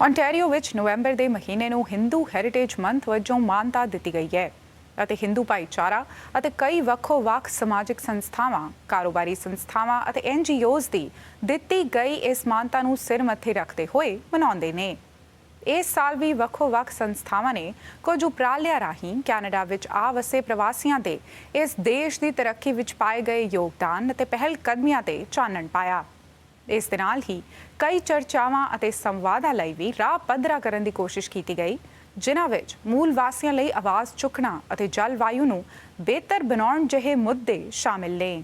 Ontario ਵਿੱਚ ਨਵੰਬਰ ਦੇ ਮਹੀਨੇ ਨੂੰ ਹਿੰਦੂ ਹੈਰੀਟੇਜ ਮੰਥ ਵਜੋਂ ਮਾਨਤਾ ਦਿੱਤੀ ਗਈ ਹੈ ਅਤੇ ਹਿੰਦੂ ਭਾਈਚਾਰਾ ਅਤੇ ਕਈ ਵੱਖੋ-ਵੱਖ ਸਮਾਜਿਕ ਸੰਸਥਾਵਾਂ, ਕਾਰੋਬਾਰੀ ਸੰਸਥਾਵਾਂ ਅਤੇ NGOs ਦੀ ਦਿੱਤੀ ਗਈ ਇਸ ਮਾਨਤਾ ਨੂੰ ਸਿਰ ਮੱਥੇ ਰੱਖਦੇ ਹੋਏ ਮਨਾਉਂਦੇ ਨੇ। ਇਸ ਸਾਲ ਵੀ ਵੱਖੋ-ਵੱਖ ਸੰਸਥਾਵਾਂ ਨੇ ਕੁਝ ਉਪਰਾਲਿਆਂ ਰਾਹੀਂ ਕੈਨੇਡਾ ਵਿੱਚ ਆ ਵਸੇ ਪ੍ਰਵਾਸੀਆਂ ਦੇ ਇਸ ਦੇਸ਼ ਦੀ ਤਰੱਕੀ ਵਿੱਚ ਪਾਏ ਗਏ ਯੋਗਦਾਨ ਅਤੇ ਪਹਿਲ ਕਦਮੀਆਂ ਤੇ ਚਾਨਣ ਪਾਇਆ। ਇਸ ਦੇ ਨਾਲ ਹੀ ਕਈ ਚਰਚਾਵਾਂ ਅਤੇ ਸੰਵਾਦਾਂ ਲਈ ਵੀ ਰਾਹ ਪੱਧਰਾ ਕਰਨ ਦੀ ਕੋਸ਼ਿਸ਼ ਕੀਤੀ ਗਈ, ਜਿਨ੍ਹਾਂ ਵਿੱਚ ਮੂਲ ਵਾਸੀਆਂ ਲਈ ਆਵਾਜ਼ ਚੁੱਕਣਾ ਅਤੇ ਜਲਵਾਯੂ ਨੂੰ ਬਿਹਤਰ ਬਣਾਉਣ ਜਿਹੇ ਮੁੱਦੇ ਸ਼ਾਮਿਲ ਨੇ।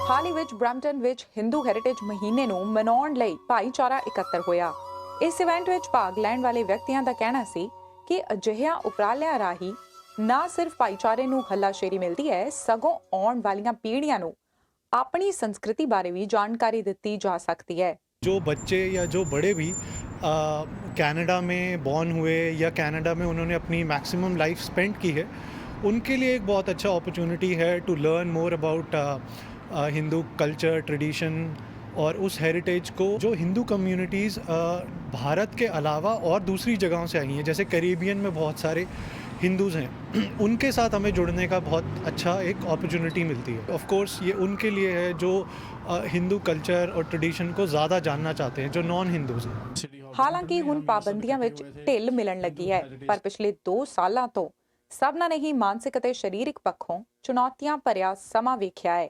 ਹਾਲ ਹੀ ਵਿੱਚ ਬ੍ਰੈਂਪਟਨ ਵਿੱਚ ਹਿੰਦੂ ਹੈਰੀਟੇਜ ਮਹੀਨੇ ਨੂੰ ਮਨਾਉਣ ਲਈ ਭਾਈਚਾਰਾ ਇਕੱਤਰ ਹੋਇਆ। ਇਸ ਇਵੈਂਟ ਵਿੱਚ ਭਾਗ ਲੈਣ ਵਾਲੇ ਵਿਅਕਤੀਆਂ ਦਾ ਕਹਿਣਾ ਸੀ ਕਿ ਅਜਿਹਿਆਂ ਉਪਰਾਲਿਆਂ ਰਾਹੀਂ ਨਾ ਸਿਰਫ ਭਾਈਚਾਰੇ ਨੂੰ ਹੱਲਾਸ਼ੇਰੀ ਮਿਲਦੀ ਹੈ, ਸਗੋਂ ਆਉਣ ਵਾਲੀਆਂ पीढ़ियां ਨੂੰ अपनी संस्कृति बारे भी जानकारी दी जा सकती है। जो बच्चे या जो बड़े भी कनाडा में बॉर्न हुए या कनाडा में उन्होंने अपनी मैक्सिमम लाइफ स्पेंड की है, उनके लिए एक बहुत अच्छा अपॉर्चुनिटी है to learn more about Hindu culture, tradition और उस हेरिटेज को जो हिंदू कम्युनिटीज़ भारत के अलावा और दूसरी जगहों से आई हैं, जैसे कैरिबियन में बहुत सारे हिंदूज़ हैं, उनके साथ हमें जुड़ने का बहुत अच्छा एक अपॉर्चुनिटी मिलती है। ऑफ कोर्स ये उनके लिए है जो हिंदू कल्चर और ट्रेडिशन को ज़्यादा जानना चाहते हैं, जो नॉन हिंदूज़ हैं। ਹਾਲਾਂਕਿ ਹੁਣ ਪਾਬੰਦੀਆਂ ਵਿੱਚ ਢਿੱਲ ਮਿਲਣ ਲੱਗੀ ਹੈ, ਪਰ ਪਿਛਲੇ 2 ਸਾਲਾਂ ਤੋਂ ਸਭਨਾਂ ਨੇ ਹੀ ਮਾਨਸਿਕ ਅਤੇ ਸਰੀਰਕ ਪੱਖੋਂ ਚੁਣੌਤੀਆਂ ਭਰਿਆ ਸਮਾਂ ਵੇਖਿਆ ਹੈ।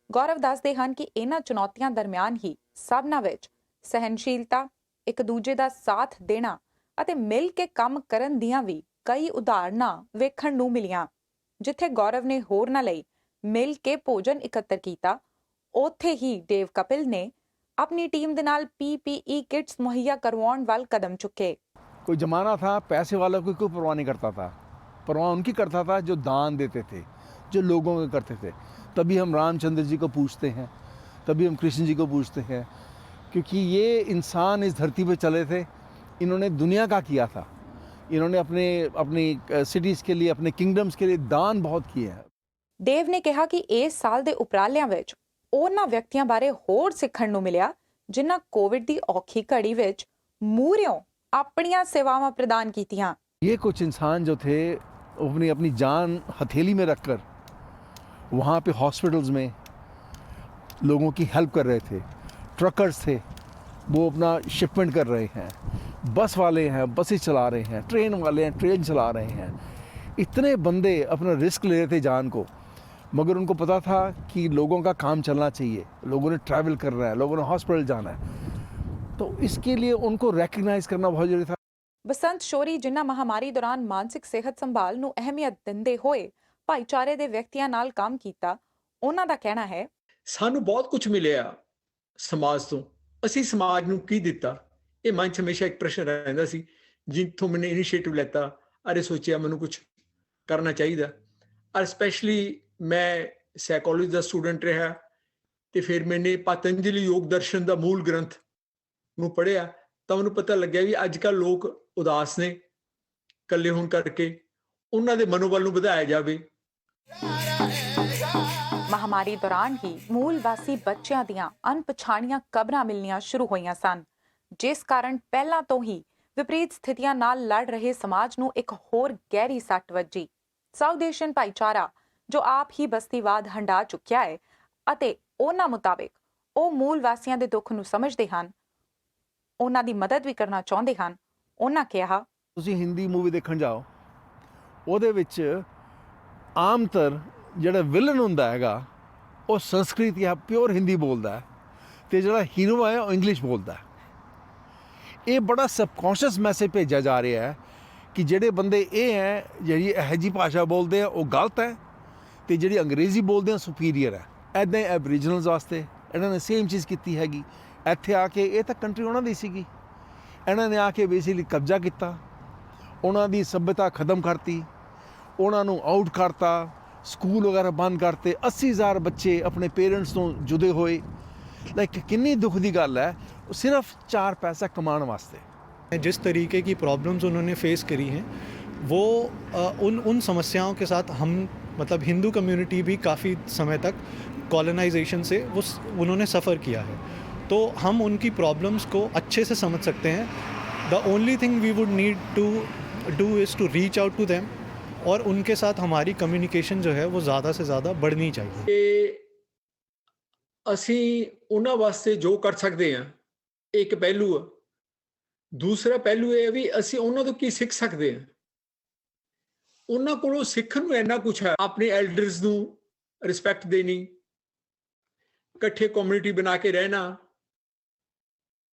ਗੌਰਵ ਦੱਸਦੇ ਹਨ ਕਿ ਇਹਨਾਂ ਚੁਣੌਤੀਆਂ ਦਰਮਿਆਨ ਹੀ ਸਭਨਾਂ ਵਿੱਚ ਸਹਿਨਸ਼ੀਲਤਾ, ਇੱਕ ਦੂਜੇ ਦਾ ਸਾਥ ਦੇਣਾ ਅਤੇ ਮਿਲ ਕੇ ਕੰਮ ਕਰਨ ਦੀਆਂ ਵੀ ਕਈ ਉਦਾਹਰਨਾਂ ਵੇਖਣ ਨੂੰ ਮਿਲੀਆਂ। ਜਿੱਥੇ ਗੌਰਵ ਨੇ ਹੋਰਨਾਂ ਲਈ ਮਿਲ ਕੇ ਭੋਜਨ ਇਕੱਤਰ ਕੀਤਾ, ਉੱਥੇ ਹੀ ਡੇਵ ਕਪਿਲ ਨੇ अपनी टीम दे नाल PPE किट्स मुहैया करवाउण वाल कदम चुके। कोई जमाना था पैसे वालों की कोई परवाह नहीं करता था, परवाह उनकी करता था जो दान देते थे, जो लोगों के करते थे। तभी हम रामचंद्र जी को पूछते हैं, तभी हम कृष्ण जी को पूछते हैं, क्योंकि ये इंसान इस धरती पे चले थे, इन्होंने दुनिया का किया था, इन्होंने अपनी सिटीज़ के लिए, अपने किंगडम्स के लिए दान बहुत किए हैं। देव ने कहा कि इस साल दे उपरालिਆਂ ਵਿੱਚ ਉਹਨਾਂ ਵਿਅਕਤੀਆਂ ਬਾਰੇ ਹੋਰ ਸਿੱਖਣ ਨੂੰ ਮਿਲਿਆ, ਜਿਨ੍ਹਾਂ ਕੋਵਿਡ ਦੀ ਔਖੀ ਘੜੀ ਵਿੱਚ ਮੂਹਰਿਓਂ ਆਪਣੀਆਂ ਸੇਵਾਵਾਂ ਪ੍ਰਦਾਨ ਕੀਤੀਆਂ। ये कुछ इंसान जो थे अपनी जान हथेली में रखकर वहाँ पे हॉस्पिटल्स में लोगों की हेल्प कर रहे थे। ट्रकर्स थे, वो अपना शिपमेंट कर रहे हैं, बस वाले हैं बसें चला रहे हैं, ट्रेन वाले हैं ट्रेन चला रहे हैं। इतने बंदे अपना रिस्क ले रहे थे जान को, मगर उनको पता था कि लोगों का काम चलना चाहिए, लोगों ने ट्रैवल करना है, लोगों ने हॉस्पिटल जाना है, तो इसके लिए उनको रिकग्नाइज करना बहुत जरूरी था। ਬਸੰਤ ਸ਼ੋਰੀ, ਜਿਨ੍ਹਾਂ ਮਹਾਮਾਰੀ ਦੌਰਾਨ ਮਾਨਸਿਕ ਸਿਹਤ ਸੰਭਾਲ ਨੂੰ ਅਹਿਮੀਅਤ ਦਿੰਦੇ ਹੋਏ ਭਾਈਚਾਰੇ ਦੇ ਵਿਅਕਤੀਆਂ ਨਾਲ ਕੰਮ ਕੀਤਾ, ਉਹਨਾਂ ਦਾ ਕਹਿਣਾ ਹੈ, ਸਾਨੂੰ ਬਹੁਤ ਕੁਝ ਮਿਲਿਆ ਸਮਾਜ ਤੋਂ। ਅਸੀਂ ਸਮਾਜ ਨੂੰ ਕੀ ਦਿੱਤਾ, ਇਹ ਮਨ 'ਚ ਹਮੇਸ਼ਾ ਇੱਕ ਪ੍ਰਸ਼ਨ ਰਹਿੰਦਾ ਸੀ। ਜਿੱਥੋਂ ਮੈਨੇ ਇਨੀਸ਼ੀਏਟਿਵ ਲੈਤਾ, ਅਰੇ ਸੋਚਿਆ ਮੈਨੂੰ ਕੁਝ ਕਰਨਾ ਚਾਹੀਦਾ। ਔਰ ਸਪੈਸ਼ਲੀ ਮੈਂ ਸਾਈਕੋਲੋਜੀ ਦਾ ਸਟੂਡੈਂਟ ਰਿਹਾ ਅਤੇ ਫਿਰ ਮੈਨੇ ਪਤੰਜਲੀ ਯੋਗ ਦਰਸ਼ਨ ਦਾ ਮੂਲ ਗ੍ਰੰਥ ਨੂੰ ਪੜ੍ਹਿਆ, ਤਾਂ ਮੈਨੂੰ ਪਤਾ ਲੱਗਿਆ ਵੀ ਅੱਜ ਕੱਲ੍ਹ ਲੋਕ ਉਦਾਸ ਨੇ, ਇਕੱਲੇ ਹੋਣ ਕਰਕੇ ਉਹਨਾਂ ਦੇ ਮਨੋਬਲ ਨੂੰ ਵਧਾਇਆ ਜਾਵੇ। ਮਹਾਮਾਰੀ ਦੌਰਾਨ ਹੀ ਮੂਲ ਵਾਸੀ ਬੱਚਿਆਂ ਦੀਆਂ ਅਣਪਛਾਣੀਆਂ ਕਬਰਾਂ ਮਿਲਣੀਆਂ ਸ਼ੁਰੂ ਹੋਈਆਂ ਸਨ, ਜਿਸ ਕਾਰਨ ਪਹਿਲਾਂ ਤੋਂ ਹੀ ਵਿਪਰੀਤ ਸਥਿਤੀਆਂ ਨਾਲ ਲੜ ਰਹੇ ਸਮਾਜ ਨੂੰ ਇੱਕ ਹੋਰ ਗਹਿਰੀ ਸੱਟ ਵੱਜੀ। ਸਾਊਥ ਏਸ਼ੀਅਨ ਭਾਈਚਾਰਾ ਜੋ ਆਪ ਹੀ ਬਸਤੀਵਾਦ ਹੰਢਾ ਚੁੱਕਿਆ ਹੈ ਅਤੇ ਉਹਨਾਂ ਮੁਤਾਬਿਕ ਉਹ ਮੂਲ ਵਾਸੀਆਂ ਦੇ ਦੁੱਖ ਨੂੰ ਸਮਝਦੇ ਹਨ, ਉਹਨਾਂ ਦੀ ਮਦਦ ਵੀ ਕਰਨਾ ਚਾਹੁੰਦੇ ਹਨ। ਉਹਨਾਂ ਕਿਹਾ, ਤੁਸੀਂ ਹਿੰਦੀ ਮੂਵੀ ਦੇਖਣ ਜਾਓ, ਉਹਦੇ ਵਿੱਚ ਆਮਤਰ ਜਿਹੜਾ ਵਿਲਨ ਹੁੰਦਾ ਹੈਗਾ ਉਹ ਸੰਸਕ੍ਰਿਤ ਜਾਂ ਪਿਓਰ ਹਿੰਦੀ ਬੋਲਦਾ ਹੈ, ਅਤੇ ਜਿਹੜਾ ਹੀਰੋ ਹੈ ਉਹ ਇੰਗਲਿਸ਼ ਬੋਲਦਾ ਹੈ। ਇਹ ਬੜਾ ਸਬਕੌਂਸ਼ੀਅਸ ਮੈਸੇਜ ਭੇਜਿਆ ਜਾ ਰਿਹਾ ਹੈ ਕਿ ਜਿਹੜੇ ਬੰਦੇ ਇਹ ਹੈ ਜਿਹੜੀ ਇਹੋ ਜਿਹੀ ਭਾਸ਼ਾ ਬੋਲਦੇ ਆ ਉਹ ਗਲਤ ਹੈ, ਅਤੇ ਜਿਹੜੀ ਅੰਗਰੇਜ਼ੀ ਬੋਲਦੇ ਆ ਸੁਪੀਰੀਅਰ ਹੈ। ਇੱਦਾਂ ਹੀ ਐਬਰੀਜਨਲਸ ਵਾਸਤੇ ਇਹਨਾਂ ਨੇ ਸੇਮ ਚੀਜ਼ ਕੀਤੀ ਹੈਗੀ। ਇੱਥੇ ਆ ਕੇ ਇਹ ਤਾਂ ਕੰਟਰੀ ਉਹਨਾਂ ਦੀ ਸੀਗੀ, ਇਹਨਾਂ ਨੇ ਆ ਕੇ ਬੇਸਿਕਲੀ ਕਬਜ਼ਾ ਕੀਤਾ, ਉਹਨਾਂ ਦੀ ਸੱਭਿਅਤਾ ਖਤਮ ਕਰਤੀ, ਉਹਨਾਂ ਨੂੰ ਆਊਟ ਕਰਤਾ, ਸਕੂਲ ਵਗੈਰਾ ਬੰਦ ਕਰਤੇ, 80,000 ਬੱਚੇ ਆਪਣੇ ਪੇਰੈਂਟਸ ਤੋਂ ਜੁਦੇ ਹੋਏ। ਲਾਈਕ ਕਿੰਨੀ ਦੁੱਖ ਦੀ ਗੱਲ ਹੈ, ਉਹ ਸਿਰਫ 4 ਪੈਸਾ ਕਮਾਉਣ ਵਾਸਤੇ। जिस तरीके की प्रॉब्लम्स उन्होंने फेस करी हैं, वो उन समस्याओं के साथ हम मतलब हिंदू कम्युनिटी भी काफ़ी समय तक कॉलोनाइजेशन से उन्होंने सफ़र किया है, तो हम उनकी प्रॉब्लम्स को अच्छे से समझ सकते हैं। The only thing we would need to do is to reach out to them, और उनके साथ हमारी कम्युनिकेशन जो है वो ज़्यादा से ज़्यादा बढ़नी चाहिए। ਕਿ ਅਸੀਂ ਉਹਨਾਂ ਵਾਸਤੇ ਜੋ ਕਰ ਸਕਦੇ ਹਾਂ, ਇੱਕ ਪਹਿਲੂ ਆ। ਦੂਸਰਾ ਪਹਿਲੂ ਇਹ ਹੈ ਵੀ ਅਸੀਂ ਉਹਨਾਂ ਤੋਂ ਕੀ ਸਿੱਖ ਸਕਦੇ ਹਾਂ। ਉਹਨਾਂ ਕੋਲੋਂ ਸਿੱਖਣ ਨੂੰ ਇੰਨਾ ਕੁਛ ਹੈ, ਆਪਣੇ ਐਲਡਰਸ ਨੂੰ ਰਿਸਪੈਕਟ ਦੇਣੀ, ਇਕੱਠੇ ਕਮਿਊਨਿਟੀ ਬਣਾ ਕੇ ਰਹਿਣਾ,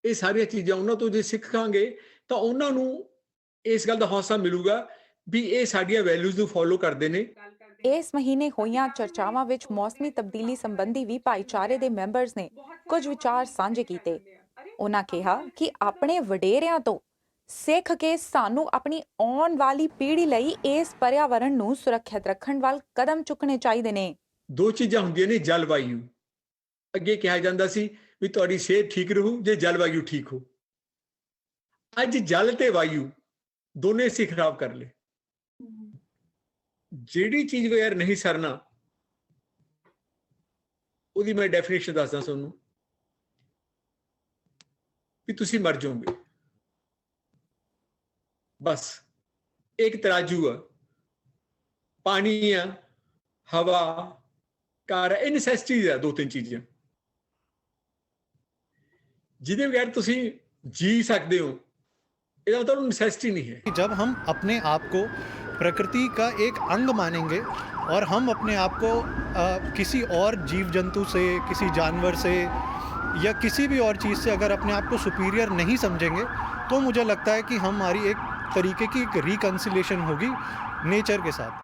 ਇਹ ਸਾਰੀਆਂ ਚੀਜ਼ਾਂ ਉਹਨਾਂ ਤੋਂ ਜੇ ਸਿੱਖਾਂਗੇ ਤਾਂ ਉਹਨਾਂ ਨੂੰ ਇਸ ਗੱਲ ਦਾ ਹੌਸਲਾ ਮਿਲੂਗਾ ਵੀ ਇਹ ਸਾਡੀਆਂ ਵੈਲਿਊਜ਼ ਨੂੰ ਫੋਲੋ ਕਰਦੇ ਨੇ। ਇਸ ਮਹੀਨੇ ਹੋਈਆਂ ਚਰਚਾਵਾਂ ਵਿੱਚ ਮੌਸਮੀ ਤਬਦੀਲੀ ਸੰਬੰਧੀ ਵੀ ਭਾਈਚਾਰੇ ਦੇ ਮੈਂਬਰਸ ਨੇ ਕੁਝ ਵਿਚਾਰ ਸਾਂਝੇ ਕੀਤੇ। ਉਹਨਾਂ ਕਿਹਾ ਕਿ ਆਪਣੇ ਵਡੇਰਿਆਂ ਤੋਂ ਸਿੱਖ ਕੇ ਸਾਨੂੰ ਆਪਣੀ ਆਉਣ ਵਾਲੀ ਪੀੜ੍ਹੀ ਲਈ ਇਸ ਪਰਿਆਵਰਣ ਨੂੰ ਸੁਰੱਖਿਅਤ ਰੱਖਣ ਵੱਲ ਕਦਮ ਚੁੱਕਣੇ ਚਾਹੀਦੇ ਨੇ। ਦੋ ਚੀਜ਼ਾਂ ਹੁੰਦੀਆਂ ਨੇ, ਜਲਵਾਯੂ। ਅੱਗੇ ਕਿਹਾ ਜਾਂਦਾ ਸੀ ਵੀ ਤੁਹਾਡੀ ਸਿਹਤ ਠੀਕ ਰਹੂ ਜੇ ਜਲਵਾਯੂ ਠੀਕ ਹੋ। ਅੱਜ ਜਲ ਤੇ ਵਾਯੂ ਦੋਨੇ ਅਸੀਂ ਖਰਾਬ ਕਰ ਲਏ। ਜਿਹੜੀ ਚੀਜ਼ ਬਗੈਰ ਨਹੀਂ ਸਰਨਾ, ਉਹਦੀ ਮੈਂ ਡੈਫੀਨੇਸ਼ਨ ਦੱਸਦਾ ਤੁਹਾਨੂੰ ਵੀ ਤੁਸੀਂ ਮਰ ਜਾਓਗੇ। ਬਸ ਇੱਕ ਤਰਾਜੂ ਆ, ਪਾਣੀ ਆ, ਹਵਾ, ਕਾਰ, ਇਹ ਨੈਸੈਸਿਟੀਜ਼ ਆ, ਦੋ ਤਿੰਨ ਚੀਜ਼ਾਂ ਜਿਹਦੇ ਬਗੈਰ ਤੁਸੀਂ जी सकते हो, ਇਹਦਾ मतलब नेसेसिटी नहीं है। जब हम अपने आप को प्रकृति का एक अंग मानेंगे और हम अपने आप को किसी और जीव जंतु से, किसी जानवर से या किसी भी और चीज़ से अगर अपने आप को सुपीरियर नहीं समझेंगे, तो मुझे लगता है कि हमारी एक तरीके की एक रिकन्सिलेशन होगी नेचर के साथ।